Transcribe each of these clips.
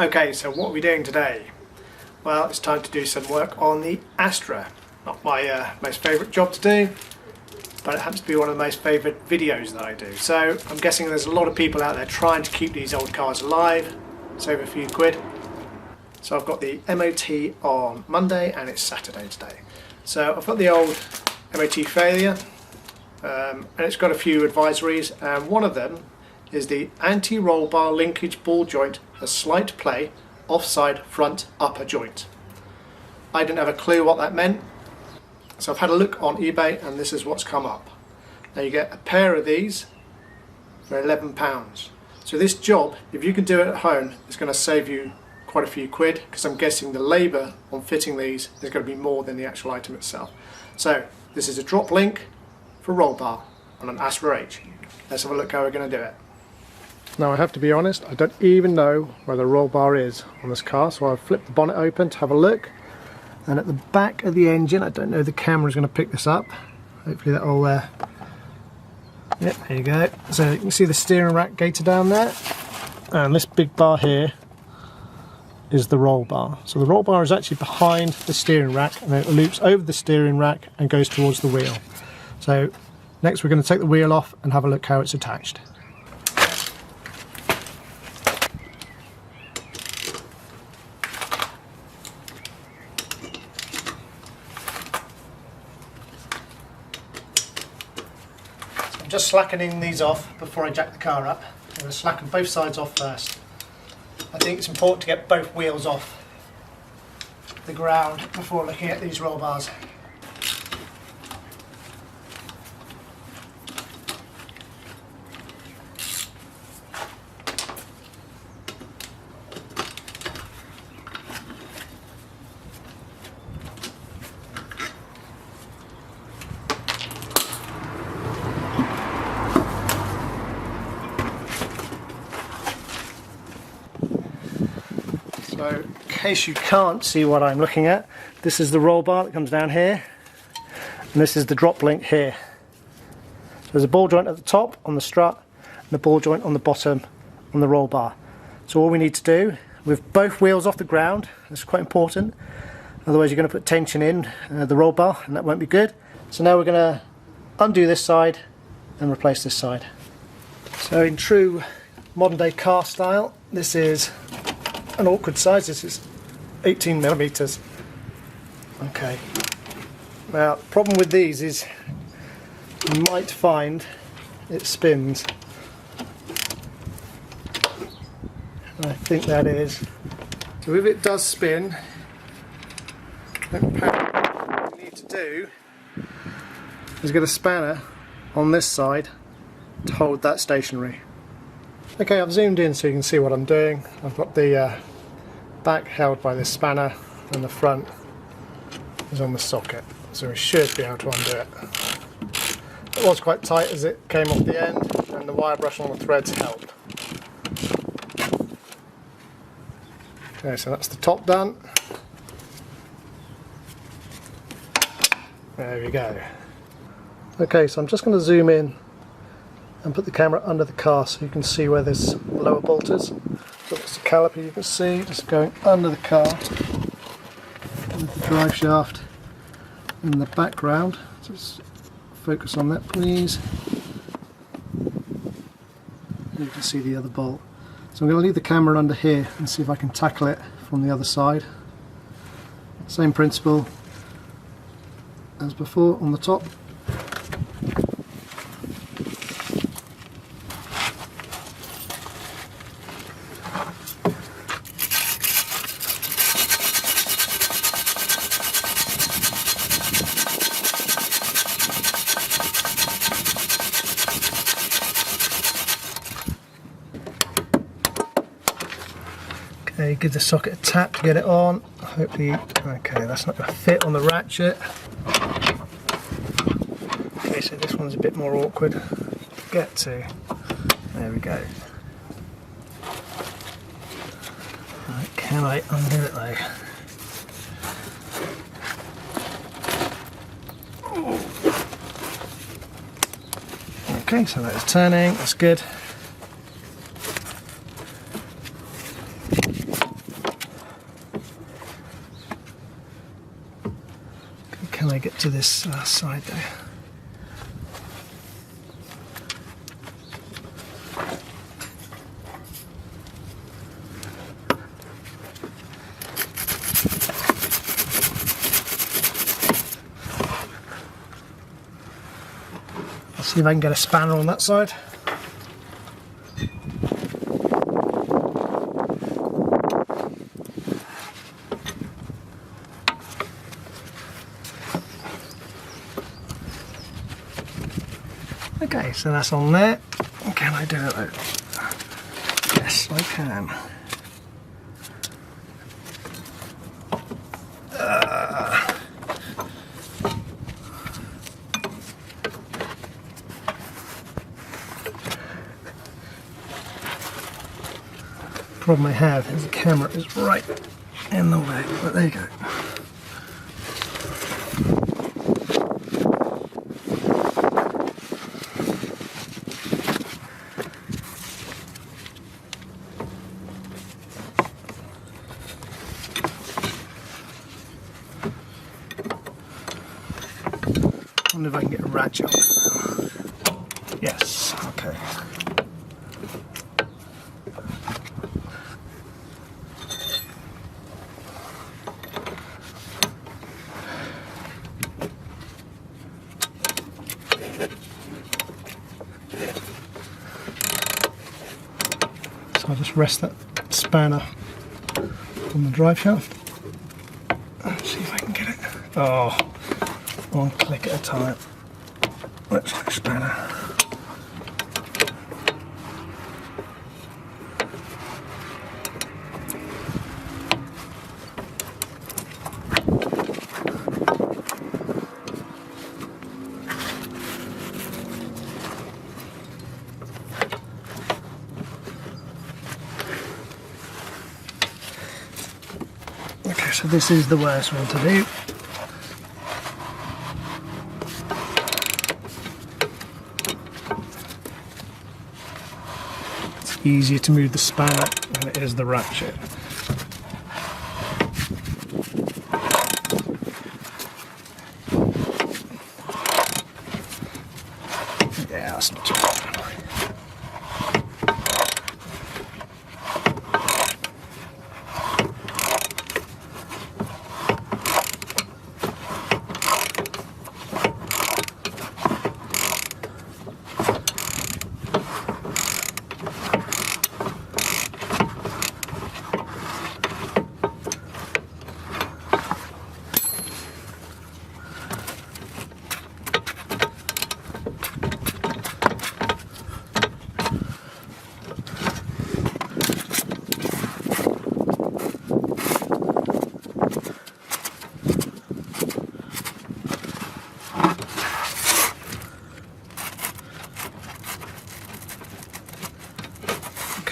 Okay, so what are we doing today? Well, it's time to do some work on the Astra. Not my most favourite job to do, but it happens to be one of the most favourite videos that I do. So I'm guessing there's a lot of people out there trying to keep these old cars alive, save a few quid. So I've got the MOT on Monday and it's Saturday today. So I've got the old MOT failure and it's got a few advisories, and one of them is the anti-roll bar linkage ball joint, a slight play, offside front upper joint. I didn't have a clue what that meant, so I've had a look on eBay and this is what's come up. Now you get a pair of these for £11. So this job, if you can do it at home, it's going to save you quite a few quid, because I'm guessing the labour on fitting these is going to be more than the actual item itself. So this is a drop link for roll bar on an Astra H. Let's have a look how we're going to do it. Now I have to be honest, I don't even know where the roll bar is on this car, so I've flipped the bonnet open to have a look, and at the back of the engine, I don't know if the camera's going to pick this up, hopefully that'll yep, there you go. So you can see the steering rack gator down there, and this big bar here is the roll bar. So the roll bar is actually behind the steering rack, and then it loops over the steering rack and goes towards the wheel. So next we're going to take the wheel off and have a look how it's attached. Just slackening these off before I jack the car up. I'm going to slacken both sides off first. I think it's important to get both wheels off the ground before looking at these roll bars. So, in case you can't see what I'm looking at, this is the roll bar that comes down here, and this is the drop link here. So there's a ball joint at the top on the strut, and a ball joint on the bottom on the roll bar. So all we need to do, with both wheels off the ground, that's quite important, otherwise you're going to put tension in the roll bar, and that won't be good. So now we're going to undo this side and replace this side. So in true modern day car style, this is an awkward size. This is 18mm. Okay, now the problem with these is you might find it spins, and I think that is. So if it does spin, what you need to do is get a spanner on this side to hold that stationary. Okay, I've zoomed in so you can see what I'm doing. I've got the back held by this spanner and the front is on the socket, so we should be able to undo it. It was quite tight as it came off the end, and the wire brush on the threads helped. Okay, so that's the top done. There we go. Okay, so I'm just going to zoom in and put the camera under the car so you can see where this lower bolt is. So that's the caliper you can see just going under the car with the drive shaft in the background. Just focus on that please. And you can see the other bolt. So I'm going to leave the camera under here and see if I can tackle it from the other side. Same principle as before on the top. Okay, give the socket a tap to get it on. Hopefully, okay, that's not going to fit on the ratchet. Okay, so this one's a bit more awkward to get to. There we go. Right, can I undo it though? Okay, so that is turning, that's good. can I get to this side there? I'll see if I can get a spanner on that side. Okay, so that's on there. Can I do it though? Yes, I can. Problem I have is the camera is right in the way, but there you go. I wonder if I can get a ratchet on it now. Yes, okay. So I'll just rest that spanner on the drive shaft. Let's see if I can get it. Oh, one click at a time. Looks like a spanner. Okay, so this is the worst one to do. It's easier to move the spanner than it is the ratchet. Yeah, that's not too bad.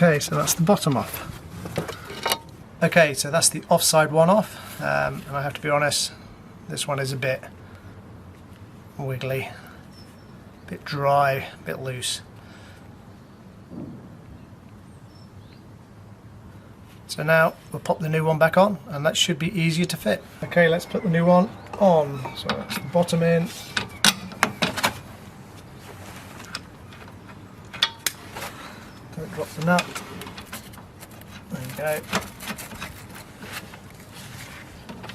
Okay, so that's the bottom off. Okay, so that's the offside one off, and I have to be honest, this one is a bit wiggly, a bit dry, a bit loose. So now we'll pop the new one back on, and that should be easier to fit. Okay, let's put the new one on. So that's the bottom in. Don't drop the nut. There you go.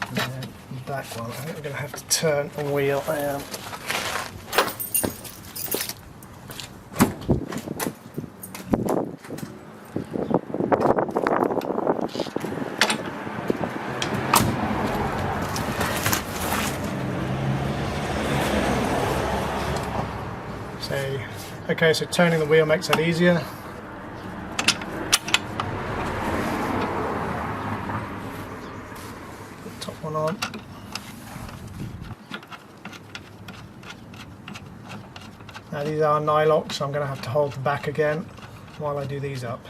And then the back one. I think we're going to have to turn a wheel down. Okay, so turning the wheel makes that easier. Put the top one on. Now these are nylocks, so I'm going to have to hold the back again while I do these up.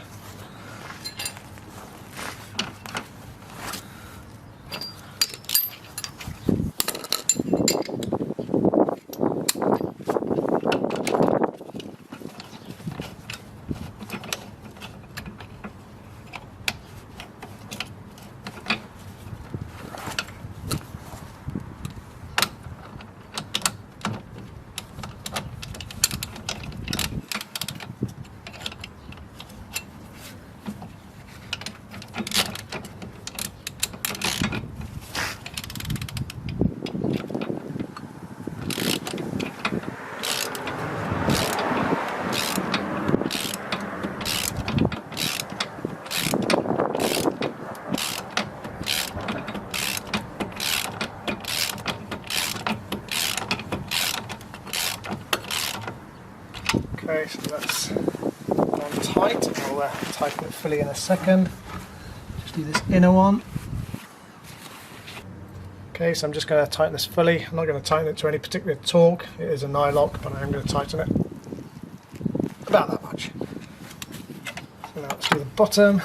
tighten it fully in a second. Just do this inner one. Okay, so I'm just going to tighten this fully. I'm not going to tighten it to any particular torque. It is a nylock, but I am going to tighten it about that much. So now let's do the bottom.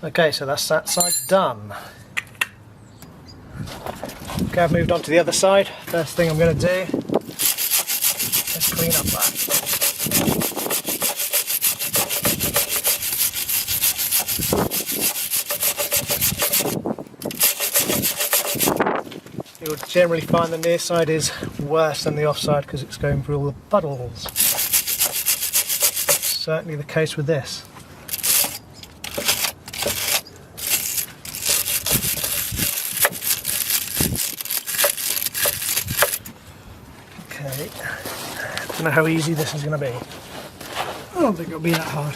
Okay, so that's that side done. Okay, I've moved on to the other side. First thing I'm going to do is clean up that. You'll generally find the near side is worse than the offside because it's going through all the puddles. That's certainly the case with this. Okay, I don't know how easy this is going to be. I don't think it'll be that hard.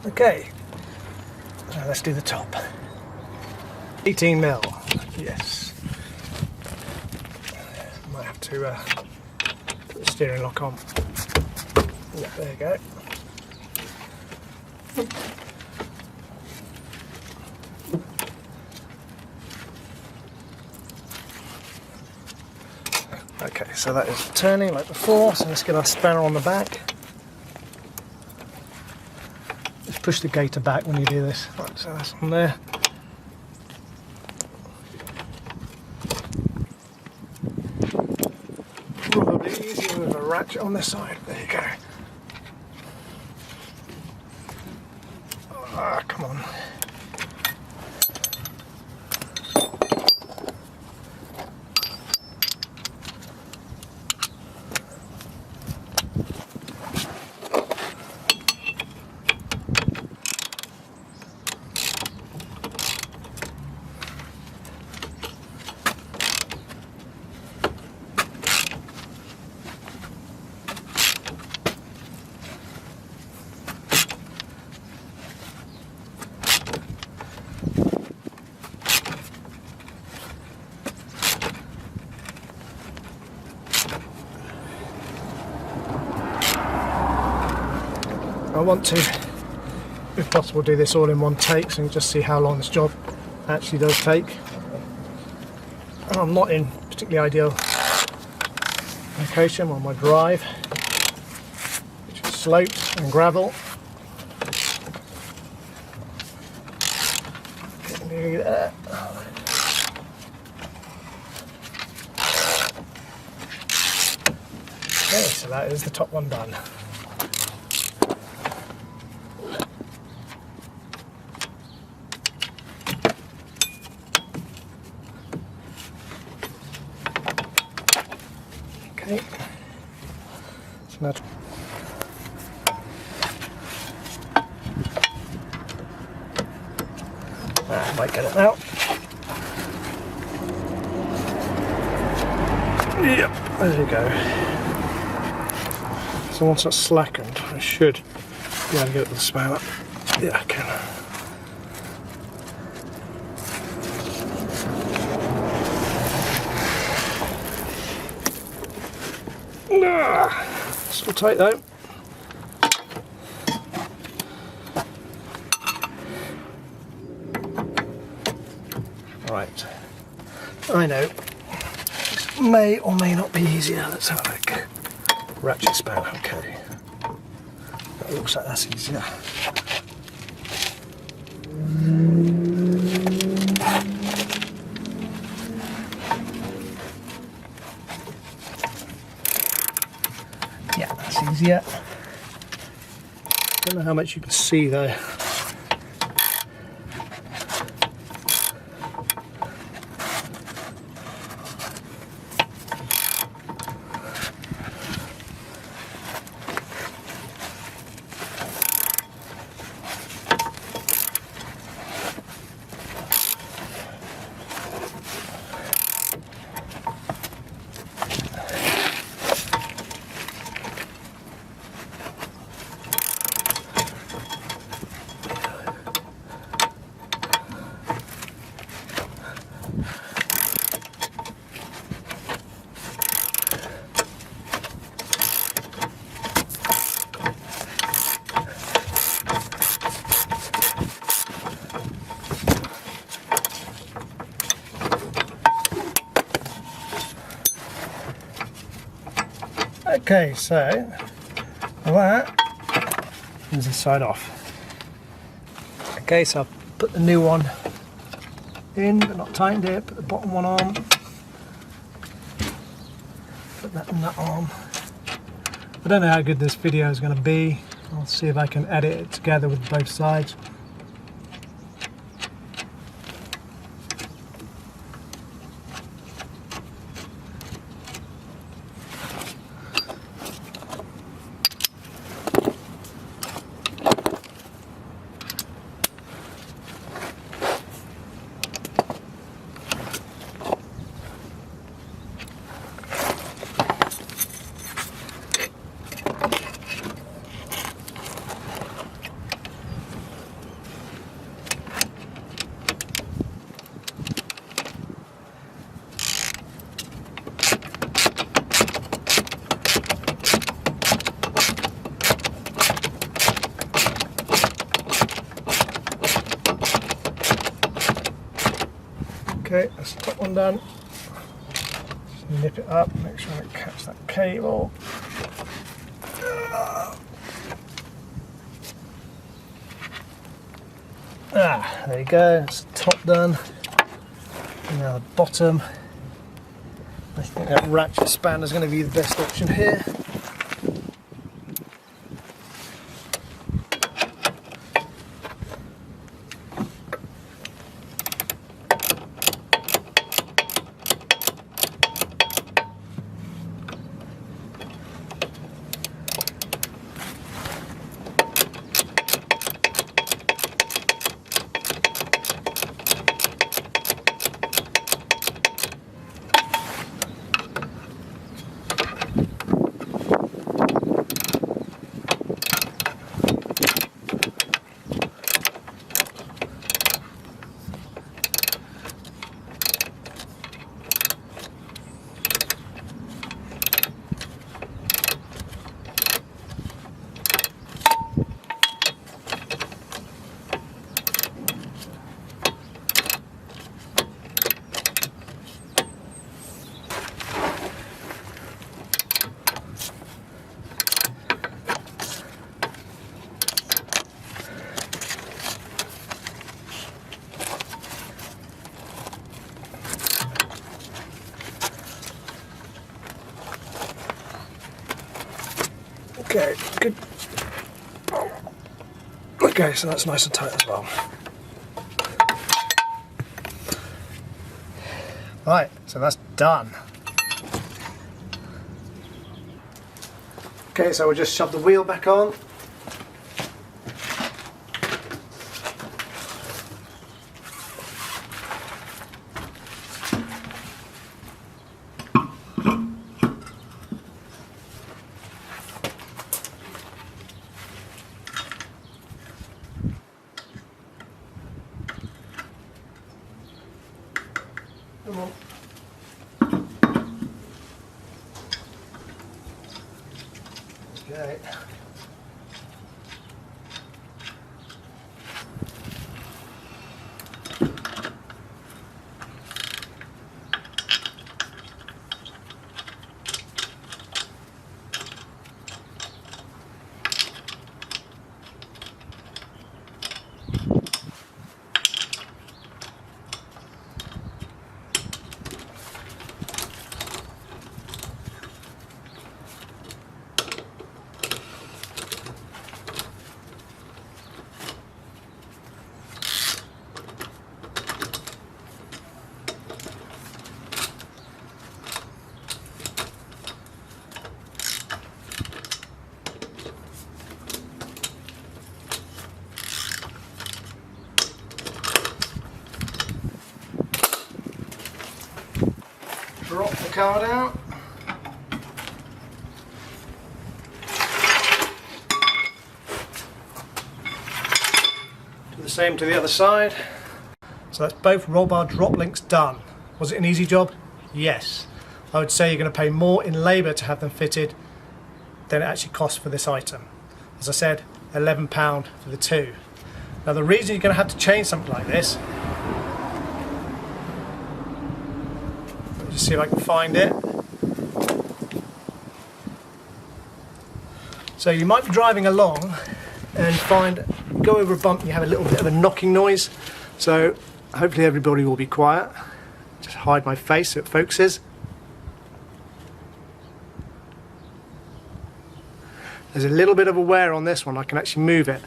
Okay, now let's do the top. 18mm, yes. Might have to put the steering lock on. Yeah, there you go. Okay, so that is turning like before, so let's get our spanner on the back. Push the gator back when you do this. Right, so that's on there. Probably easier with a ratchet on this side. There you go. Ah, come on. I want to, if possible, do this all in one take so you can just see how long this job actually does take. And I'm not in particularly ideal location on my drive, which is sloped and gravel. Getting nearly there. Okay, so that is the top one done. Okay, so now I might get it now. Yep, there you go. So once that's slackened, I should be able to get it to span up. Yeah, I can. Still tight though. Right, I know, this may or may not be easier. Let's have a look. Ratchet span, okay. That looks like that's easier. Yeah, that's easier. Don't know how much you can see though. Okay, so that is the side off. Okay, so I'll put the new one in, but not tightened it. Put the bottom one on. Put that in that arm. I don't know how good this video is going to be. I'll see if I can edit it together with both sides. Okay, that's the top one done. Just nip it up, make sure I don't catch that cable. There you go, that's the top done. And now the bottom. I think that ratchet spanner is going to be the best option here. Okay, good. Okay, so that's nice and tight as well. Right, so that's done. Okay, so we'll just shove the wheel back on. Okay. Drop the card out. Do the same to the other side. So that's both roll bar drop links done. Was it an easy job? Yes. I would say you're going to pay more in labour to have them fitted than it actually costs for this item. As I said, £11 for the two. Now the reason you're going to have to change something like this, let me just see if I can find it. So you might be driving along and go over a bump and you have a little bit of a knocking noise. So hopefully everybody will be quiet. Just hide my face so it focuses. There's a little bit of a wear on this one. I can actually move it.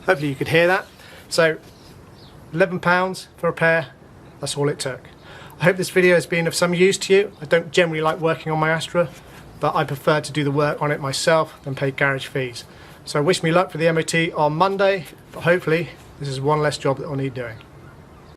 Hopefully you could hear that. So £11 for a pair, that's all it took. I hope this video has been of some use to you. I don't generally like working on my Astra, but I prefer to do the work on it myself than pay garage fees. So wish me luck for the MOT on Monday, but hopefully this is one less job that I'll need doing.